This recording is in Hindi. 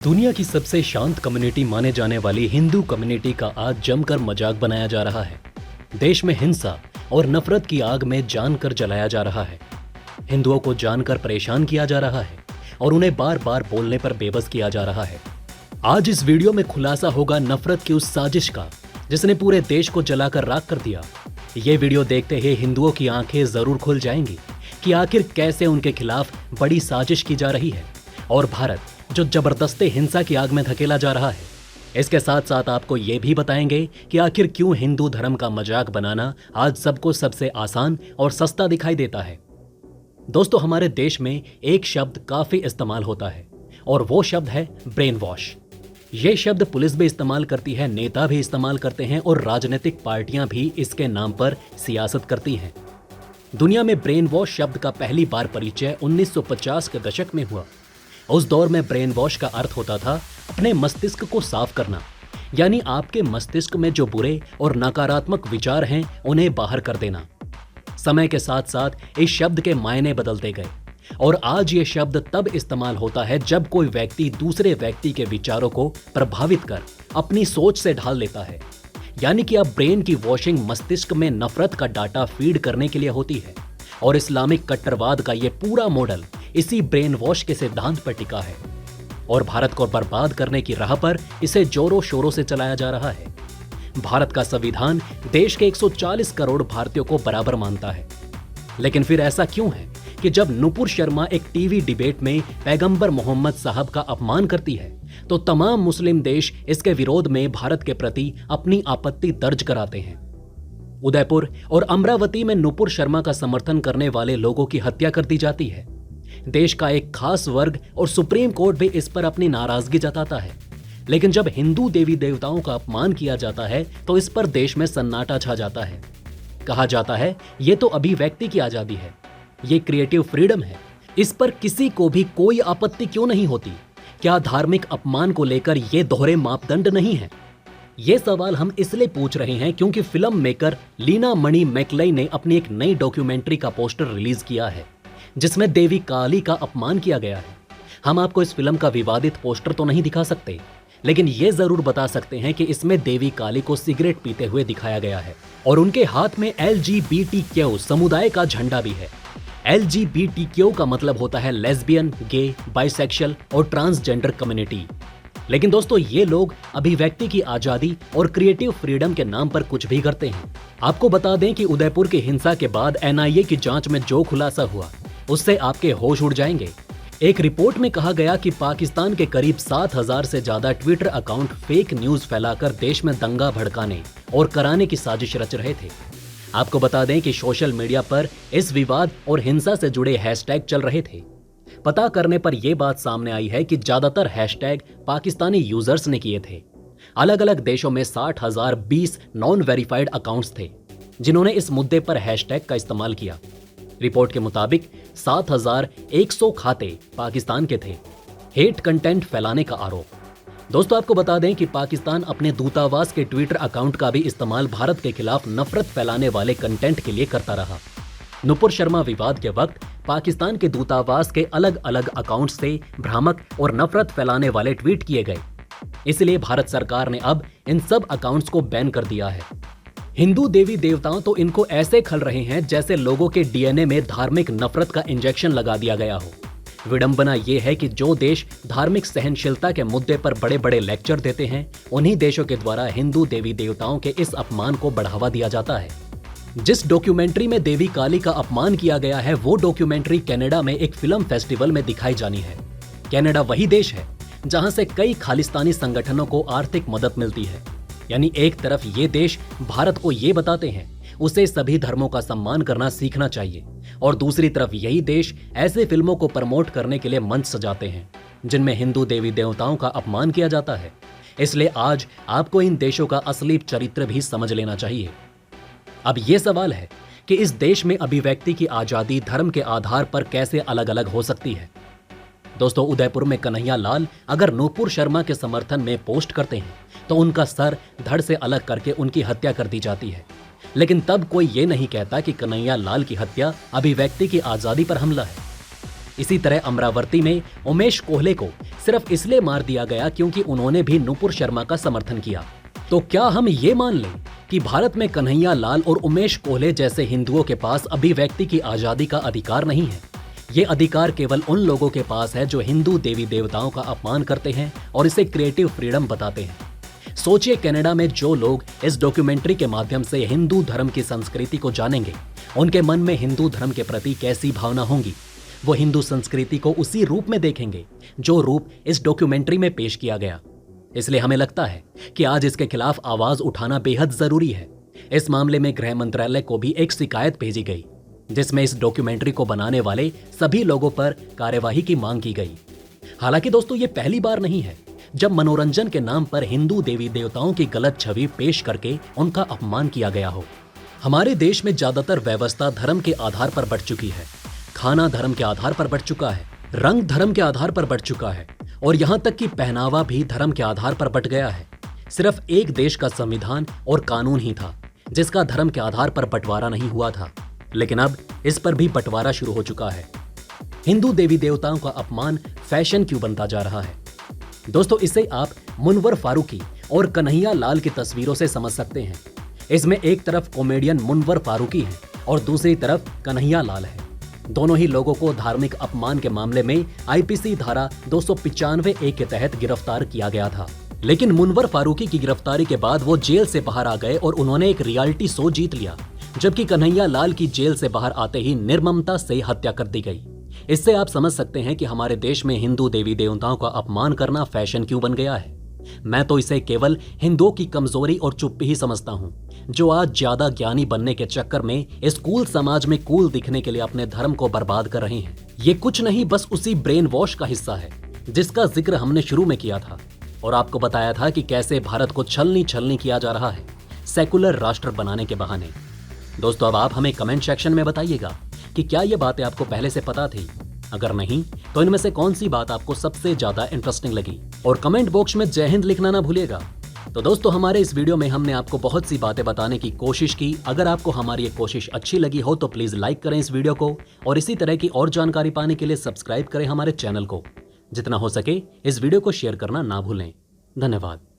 दुनिया की सबसे शांत कम्युनिटी माने जाने वाली हिंदू कम्युनिटी का आज जमकर मजाक बनाया जा रहा है। देश में हिंसा और नफरत की आग में जानकर जलाया जा रहा है। हिंदुओं को जानकर परेशान किया जा रहा है और उन्हें बार बार बोलने पर बेबस किया जा रहा है। आज इस वीडियो में खुलासा होगा नफरत की उस साजिश का जिसने पूरे देश को जलाकर राख कर दिया। ये वीडियो देखते ही हिंदुओं की आंखें जरूर खुल जाएंगी कि आखिर कैसे उनके खिलाफ बड़ी साजिश की जा रही है और भारत जो जबरदस्ती हिंसा की आग में धकेला जा रहा है। इसके साथ साथ आपको ये भी बताएंगे कि आखिर क्यों हिंदू धर्म का मजाक बनाना आज सबको सबसे आसान और सस्ता दिखाई देता है। दोस्तों, हमारे देश में एक शब्द काफी इस्तेमाल होता है और वो शब्द है ब्रेन वॉश। ये शब्द पुलिस भी इस्तेमाल करती है, नेता भी इस्तेमाल करते हैं और राजनीतिक पार्टियां भी इसके नाम पर सियासत करती हैं। दुनिया में ब्रेन वॉश शब्द का पहली बार परिचय 1950 के दशक में हुआ। उस दौर में ब्रेन वॉश का अर्थ होता था अपने मस्तिष्क को साफ करना, यानी आपके मस्तिष्क में जो बुरे और नकारात्मक विचार हैं उन्हें बाहर कर देना। समय के साथ साथ इस शब्द के मायने बदलते गए और आज ये शब्द तब इस्तेमाल होता है जब कोई व्यक्ति दूसरे व्यक्ति के विचारों को प्रभावित कर अपनी सोच से ढाल लेता है। यानी कि अब ब्रेन की वॉशिंग मस्तिष्क में नफरत का डाटा फीड करने के लिए होती है और इस्लामिक कट्टरवाद का ये पूरा मॉडल इसी ब्रेन वॉश के सिद्धांत पर टिका है और भारत को बर्बाद करने की राह पर इसे जोरों शोरों से चलाया जा रहा है। भारत का संविधान देश के 140 करोड़ भारतीयों को बराबर मानता है, लेकिन फिर ऐसा क्यों है कि जब नुपुर शर्मा एक टीवी डिबेट में पैगंबर मोहम्मद साहब का अपमान करती है तो तमाम मुस्लिम देश इसके विरोध में भारत के प्रति अपनी आपत्ति दर्ज कराते हैं। उदयपुर और अमरावती में नुपुर शर्मा का समर्थन करने वाले लोगों की हत्या कर दी जाती है। देश का एक खास वर्ग और सुप्रीम कोर्ट भी इस पर अपनी नाराजगी जताता है, लेकिन जब हिंदू देवी देवताओं का अपमान किया जाता है तो इस पर देश में सन्नाटा छा जाता है। कहा जाता है ये तो अभिव्यक्ति की आजादी है, ये क्रिएटिव फ्रीडम है, इस पर किसी को भी कोई आपत्ति क्यों नहीं होती। क्या धार्मिक अपमान को लेकर ये दोहरे मापदंड नहीं है? ये सवाल हम इसलिए पूछ रहे हैं क्योंकि फिल्म मेकर लीना मणि मैकलई ने अपनी एक नई डॉक्यूमेंट्री का पोस्टर रिलीज किया है जिसमें देवी काली का अपमान किया गया है। हम आपको इस फिल्म का विवादित पोस्टर तो नहीं दिखा सकते, लेकिन ये जरूर बता सकते हैं कि इसमें देवी काली को सिगरेट पीते हुए दिखाया गया है और उनके हाथ में LGBTQ समुदाय का झंडा भी है। LGBTQ का मतलब होता है लेस्बियन, गे, बाइसेक्सुअल और ट्रांसजेंडर कम्युनिटी। लेकिन दोस्तों, ये लोग अभिव्यक्ति की आजादी और क्रिएटिव फ्रीडम के नाम पर कुछ भी करते हैं। आपको बता दें कि उदयपुर की हिंसा के बाद NIA की जांच में जो खुलासा हुआ उससे आपके होश उड़ जाएंगे। एक रिपोर्ट में कहा गया कि पाकिस्तान के करीब 7,000 से ज्यादा ट्विटर अकाउंट फेक न्यूज फैलाकर देश में दंगा भड़काने और कराने की साजिश रच रहे थे। आपको बता दें कि सोशल मीडिया पर इस विवाद और हिंसा से जुड़े हैशटैग चल रहे थे। पता करने पर यह बात सामने आई है कि ज्यादातर हैशटैग पाकिस्तानी यूजर्स ने किए थे। अलग अलग देशों में 60,020 नॉन वेरीफाइड अकाउंट्स थे जिन्होंने इस मुद्दे पर हैशटैग का इस्तेमाल किया। रिपोर्ट के मुताबिक 7,100 खाते पाकिस्तान के थे। हेट कंटेंट फैलाने का आरोप। दोस्तों, आपको बता दें कि पाकिस्तान अपने दूतावास के ट्विटर अकाउंट का भी इस्तेमाल भारत के खिलाफ नफरत फैलाने वाले कंटेंट के लिए करता रहा। नुपुर शर्मा विवाद के वक्त पाकिस्तान के दूतावास के अलग अलग अकाउंट से भ्रामक और नफरत फैलाने वाले ट्वीट किए गए। इसलिए भारत सरकार ने अब इन सब अकाउंट्स को बैन कर दिया है। हिंदू देवी देवताओं तो इनको ऐसे खल रहे हैं जैसे लोगों के DNA में धार्मिक नफरत का इंजेक्शन लगा दिया गया हो। विडंबना यह है कि जो देश धार्मिक सहनशीलता के मुद्दे पर बड़े बड़े लेक्चर देते हैं उन्हीं देशों के द्वारा हिंदू देवी देवताओं के इस अपमान को बढ़ावा दिया जाता है। जिस डॉक्यूमेंट्री में देवी काली का अपमान किया गया है वो डॉक्यूमेंट्री कनाडा में एक फिल्म फेस्टिवल में दिखाई जानी है। कनाडा वही देश है जहां से कई खालिस्तानी संगठनों को आर्थिक मदद मिलती है। यानी एक तरफ ये देश भारत को ये बताते हैं उसे सभी धर्मों का सम्मान करना सीखना चाहिए और दूसरी तरफ यही देश ऐसे फिल्मों को प्रमोट करने के लिए मंच सजाते हैं जिनमें हिंदू देवी देवताओं का अपमान किया जाता है। इसलिए आज आपको इन देशों का असली चरित्र भी समझ लेना चाहिए। अब ये सवाल है कि इस देश में अभिव्यक्ति की आजादी धर्म के आधार पर कैसे अलग अलग हो सकती है। दोस्तों, उदयपुर में कन्हैया लाल अगर नुपुर शर्मा के समर्थन में पोस्ट करते हैं तो उनका सर धड़ से अलग करके उनकी हत्या कर दी जाती है, लेकिन तब कोई ये नहीं कहता कि कन्हैया लाल की हत्या अभिव्यक्ति की आजादी पर हमला है। इसी तरह अमरावती में उमेश कोहले को सिर्फ इसलिए मार दिया गया क्योंकि उन्होंने भी नुपुर शर्मा का समर्थन किया। तो क्या हम ये मान लें कि भारत में कन्हैया लाल और उमेश कोहले जैसे हिंदुओं के पास अभिव्यक्ति की आजादी का अधिकार नहीं है? ये अधिकार केवल उन लोगों के पास है जो हिंदू देवी देवताओं का अपमान करते हैं और इसे क्रिएटिव फ्रीडम बताते हैं। सोचिए, कनाडा में जो लोग इस डॉक्यूमेंट्री के माध्यम से हिंदू धर्म की संस्कृति को जानेंगे, उनके मन में हिंदू धर्म के प्रति कैसी भावना होंगी। वो हिंदू संस्कृति को उसी रूप में देखेंगे जो रूप इस डॉक्यूमेंट्री में पेश किया गया। इसलिए हमें लगता है कि आज इसके खिलाफ आवाज उठाना बेहद जरूरी है। इस मामले में गृह मंत्रालय को भी एक शिकायत भेजी गई, जिसमें इस डॉक्यूमेंट्री को बनाने वाले सभी लोगों पर कार्यवाही की मांग की गई। हालांकि दोस्तों, ये पहली बार नहीं है जब मनोरंजन के नाम पर हिंदू देवी देवताओं की गलत छवि पेश करके उनका अपमान किया गया हो। हमारे देश में ज्यादातर व्यवस्था धर्म के आधार पर बढ़ चुकी है। खाना धर्म के आधार पर बढ़ चुका है, रंग धर्म के आधार पर बढ़ चुका है और यहाँ तक कि पहनावा भी धर्म के आधार पर बट गया है। सिर्फ एक देश का संविधान और कानून ही था जिसका धर्म के आधार पर बंटवारा नहीं हुआ था, लेकिन अब इस पर भी बंटवारा शुरू हो चुका है। हिंदू देवी देवताओं का अपमान फैशन क्यों बनता जा रहा है? दोस्तों, इसे आप मुनव्वर फारूकी और कन्हैया लाल की तस्वीरों से समझ सकते हैं। इसमें एक तरफ कॉमेडियन मुनव्वर फारूकी है और दूसरी तरफ कन्हैया लाल है। दोनों ही लोगों को धार्मिक अपमान के मामले में आईपीसी धारा 295A के तहत गिरफ्तार किया गया था। लेकिन मुनव्वर फारूकी की गिरफ्तारी के बाद वो जेल से बाहर आ गए और उन्होंने एक रियलिटी शो जीत लिया, जबकि कन्हैया लाल की जेल से बाहर आते ही निर्ममता से हत्या कर दी गई। इससे आप समझ सकते हैं कि हमारे देश में हिंदू देवी देवताओं का अपमान करना फैशन क्यों बन गया है। मैं तो इसे केवल हिंदुओं की कमजोरी और चुप्पी ही समझता हूँ, जो आज ज्यादा ज्ञानी बनने के चक्कर में इस कूल समाज में कूल दिखने के लिए अपने धर्म को बर्बाद कर रहे हैं। ये कुछ नहीं, बस उसी ब्रेन वॉश का हिस्सा है जिसका जिक्र हमने शुरू में किया था और आपको बताया था कि कैसे भारत को छलनी किया जा रहा है सेकुलर राष्ट्र बनाने के बहाने। दोस्तों, अब आप हमें कमेंट सेक्शन में बताइएगा कि क्या ये बातें आपको पहले से पता थी। अगर नहीं, तो इनमें से कौन सी बात आपको सबसे ज्यादा इंटरेस्टिंग लगी, और कमेंट बॉक्स में जय हिंद लिखना ना भूलिएगा। तो दोस्तों, हमारे इस वीडियो में हमने आपको बहुत सी बातें बताने की कोशिश की। अगर आपको हमारी ये कोशिश अच्छी लगी हो तो प्लीज लाइक करें इस वीडियो को, और इसी तरह की और जानकारी पाने के लिए सब्सक्राइब करें हमारे चैनल को। जितना हो सके इस वीडियो को शेयर करना ना भूलें। धन्यवाद।